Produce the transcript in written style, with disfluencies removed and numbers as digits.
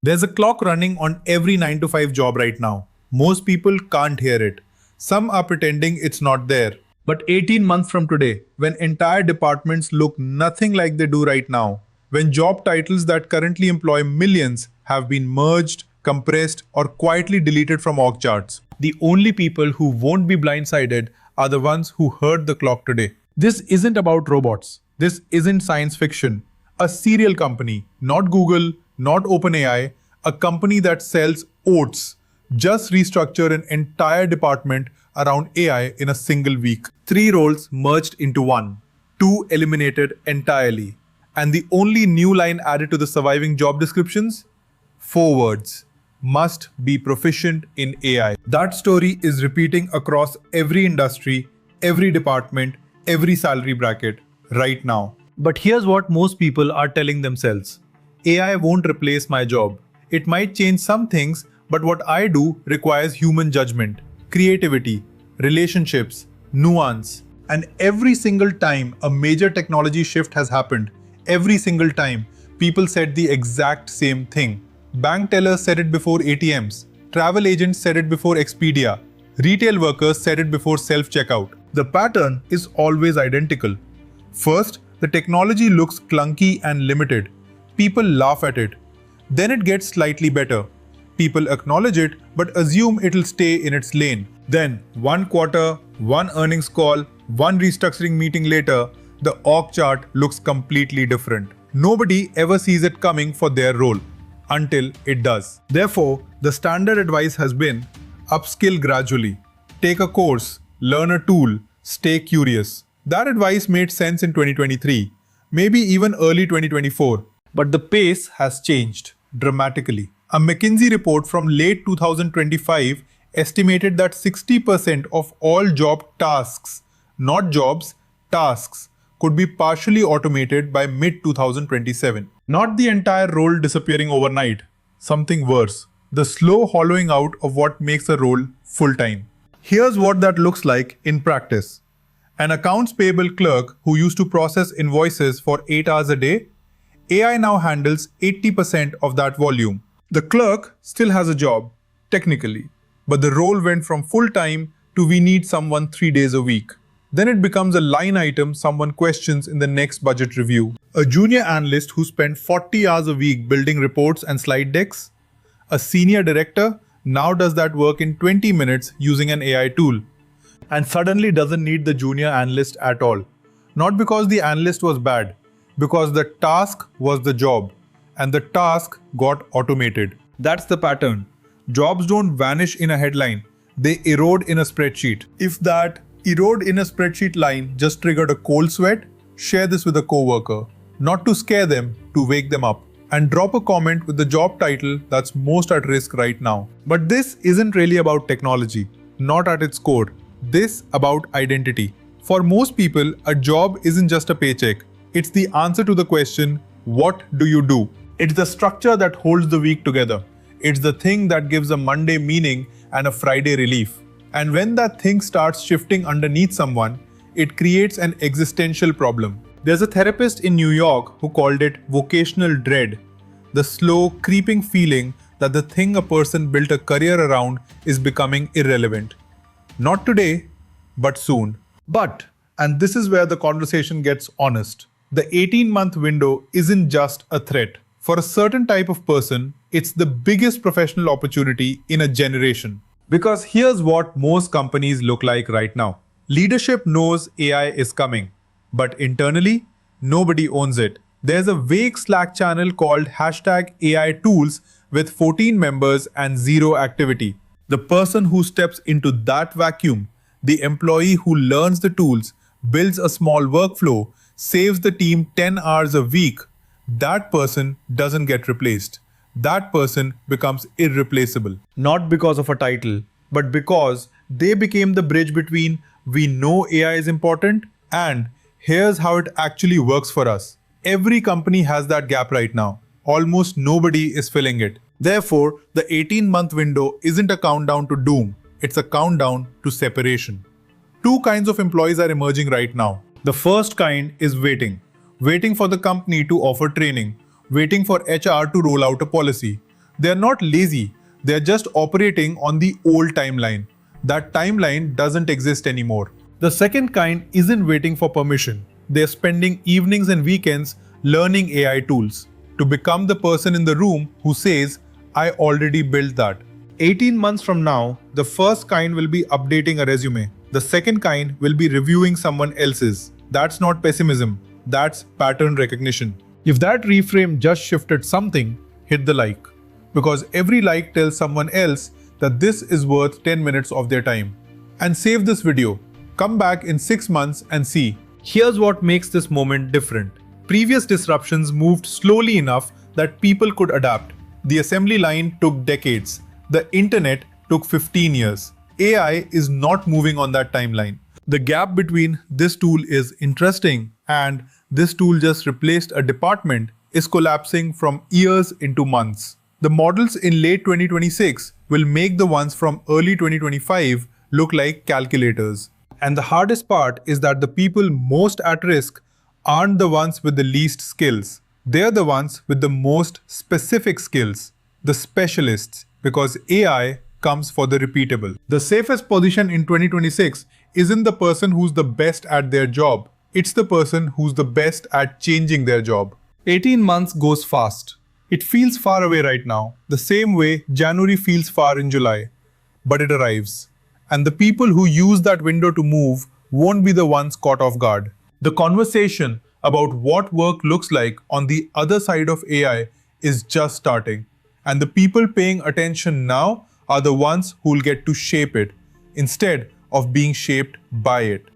There's a clock running on every 9 to 5 job right now. Most people can't hear it. Some are pretending it's not there. But 18 months from today, when entire departments look nothing like they do right now, when job titles that currently employ millions have been merged, compressed, or quietly deleted from org charts, the only people who won't be blindsided are the ones who heard the clock today. This isn't about robots. This isn't science fiction. A serial company, not Google, not OpenAI, a company that sells oats, just restructured an entire department around AI in a single week. 3 roles merged into one, 2 eliminated entirely. And the only new line added to the surviving job descriptions? 4 words. Must be proficient in AI. That story is repeating across every industry, every department, every salary bracket right now. But here's what most people are telling themselves. AI won't replace my job. It might change some things, but what I do requires human judgment, creativity, relationships, nuance. And every single time a major technology shift has happened, every single time people said the exact same thing. Bank tellers said it before ATMs. Travel agents said it before Expedia. Retail workers said it before self-checkout. The pattern is always identical. First, the technology looks clunky and limited. People laugh at it. Then it gets slightly better. People acknowledge it but assume it'll stay in its lane. Then, one quarter, one earnings call, one restructuring meeting later, the org chart looks completely different. Nobody ever sees it coming for their role until it does. Therefore, the standard advice has been upskill gradually. Take a course, learn a tool, stay curious. That advice made sense in 2023, maybe even early 2024. But the pace has changed dramatically. A McKinsey report from late 2025 estimated that 60% of all job tasks, not jobs, tasks, could be partially automated by mid-2027. Not the entire role disappearing overnight. Something worse. The slow hollowing out of what makes a role full-time. Here's what that looks like in practice. An accounts payable clerk who used to process invoices for 8 hours a day, AI now handles 80% of that volume. The clerk still has a job, technically, but the role went from full-time to we need someone 3 days a week. Then it becomes a line item someone questions in the next budget review. A junior analyst who spent 40 hours a week building reports and slide decks, a senior director now does that work in 20 minutes using an AI tool. And suddenly doesn't need the junior analyst at all. Not because the analyst was bad, because the task was the job, and the task got automated. That's the pattern. Jobs don't vanish in a headline, they erode in a spreadsheet. If that erode in a spreadsheet line just triggered a cold sweat, share this with a coworker. Not to scare them, to wake them up. And drop a comment with the job title that's most at risk right now. But this isn't really about technology, not at its core. This about identity. For most people, a job isn't just a paycheck. It's the answer to the question, what do you do? It's the structure that holds the week together. It's the thing that gives a Monday meaning and a Friday relief. And when that thing starts shifting underneath someone, it creates an existential problem. There's a therapist in New York who called it vocational dread, the slow, creeping feeling that the thing a person built a career around is becoming irrelevant. Not today, but soon. But, and this is where the conversation gets honest, the 18-month window isn't just a threat. For a certain type of person, it's the biggest professional opportunity in a generation. Because here's what most companies look like right now. Leadership knows AI is coming, but internally, nobody owns it. There's a vague Slack channel called #AI Tools with 14 members and 0 activity. The person who steps into that vacuum, the employee who learns the tools, builds a small workflow, saves the team 10 hours a week, that person doesn't get replaced. That person becomes irreplaceable. Not because of a title, but because they became the bridge between we know AI is important and here's how it actually works for us. Every company has that gap right now. Almost nobody is filling it. Therefore, the 18-month window isn't a countdown to doom. It's a countdown to separation. 2 kinds of employees are emerging right now. The first kind is waiting for the company to offer training, waiting for HR to roll out a policy, They are not lazy, they are just operating on the old timeline. That timeline doesn't exist anymore. The second kind isn't waiting for permission. They are spending evenings and weekends learning AI tools to become the person in the room who says, I already built that. 18 months from now, the first kind will be updating a resume. The second kind will be reviewing someone else's. That's not pessimism, that's pattern recognition. If that reframe just shifted something, hit the like. Because every like tells someone else that this is worth 10 minutes of their time. And save this video. Come back in 6 months and see. Here's what makes this moment different. Previous disruptions moved slowly enough that people could adapt. The assembly line took decades. The internet took 15 years. AI is not moving on that timeline. The gap between this tool is interesting and this tool just replaced a department is collapsing from years into months. The models in late 2026 will make the ones from early 2025 look like calculators. And the hardest part is that the people most at risk aren't the ones with the least skills. They're the ones with the most specific skills, the specialists, because AI comes for the repeatable. The safest position in 2026 isn't the person who's the best at their job. It's the person who's the best at changing their job. 18 months goes fast. It feels far away right now, the same way January feels far in July. But it arrives. And the people who use that window to move won't be the ones caught off guard. The conversation about what work looks like on the other side of AI is just starting. And the people paying attention now are the ones who'll get to shape it, instead of being shaped by it.